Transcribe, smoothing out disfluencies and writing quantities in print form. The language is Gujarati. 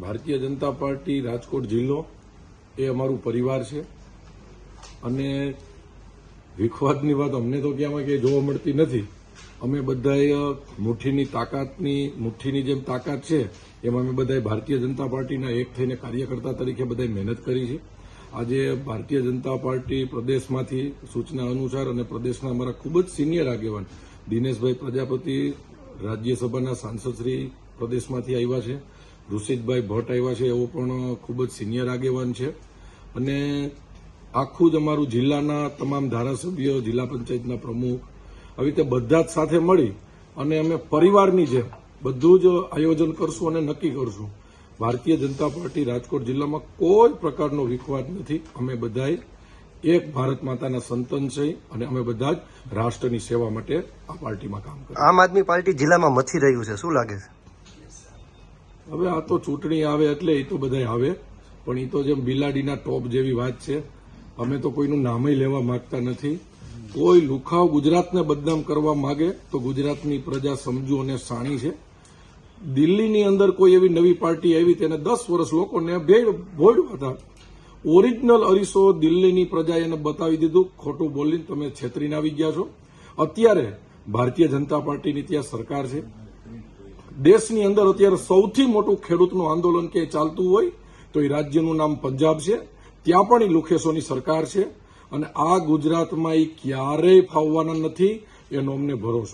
ભારતીય જનતા પાર્ટી રાજકોટ જિલ્લો એ અમારું પરિવાર છે અને વિખવાદની વાત અમને તો ક્યાંમાં ક્યાંય જોવા મળતી નથી. અમે બધાએ મુઠ્ઠીની જેમ તાકાત છે એમાં અમે બધાએ ભારતીય જનતા પાર્ટીના એક થઈને કાર્યકર્તા તરીકે બધાએ મહેનત કરી છે. આજે ભારતીય જનતા પાર્ટી પ્રદેશમાંથી સૂચના અનુસાર અને પ્રદેશના અમારા ખૂબ જ સિનિયર આગેવાન દિનેશભાઈ પ્રજાપતિ રાજ્યસભાના સાંસદશ્રી પ્રદેશમાંથી આવ્યા છે, ઋષિતભાઈ ભટ્ટ આવ્યા છે, એવો પણ ખૂબ જ સિનિયર આગેવાન છે અને આખું જ અમારું જિલ્લાના તમામ ધારાસભ્યો, જિલ્લા પંચાયતના પ્રમુખ આવી રીતે બધા જ સાથે મળી અને અમે પરિવારની જેમ બધું જ આયોજન કરશું અને નક્કી કરશું. ભારતીય જનતા પાર્ટી રાજકોટ જિલ્લામાં કોઈ પ્રકારનો વિખવાદ નથી. અમે બધાએ એક ભારત માતાના સંતાન છે અને અમે બધા જ રાષ્ટ્રની સેવા માટે આ પાર્ટીમાં કામ કરીએ. આમ આદમી પાર્ટી જિલ્લામાં મથી રહ્યું છે, શું લાગે છે? હવે આ તો ચૂંટણી આવે એટલે એ તો બધા આવે, પણ એ તો જેમ બિલાડીના ટોપ જેવી વાત છે. અમે તો કોઈનું નામે લેવા માંગતા નથી. કોઈ લુખાવ ગુજરાતને બદનામ કરવા માંગે તો ગુજરાતની પ્રજા સમજુ અને સાણી છે. દિલ્હીની અંદર કોઈ એવી નવી પાર્ટી આવી તેને 10 વર્ષ લોકોને ભોળ્યા હતા. ઓરિજિનલ અરીસો દિલ્હીની પ્રજાએ એને બતાવી દીધું. ખોટું બોલીને તમે છેતરીને આવી ગયા છો. અત્યારે ભારતીય જનતા પાર્ટીની ત્યાં સરકાર છે. દેશની અંદર અત્યારે સૌથી મોટું ખેડૂતનું આંદોલન ક્યાંય ચાલતું હોય તો એ રાજ્યનું નામ પંજાબ છે. ત્યાં પણ એ લુખેસોની સરકાર છે અને આ ગુજરાતમાં એ ક્યારેય ફાવવાના નથી એનો અમને ભરોસો.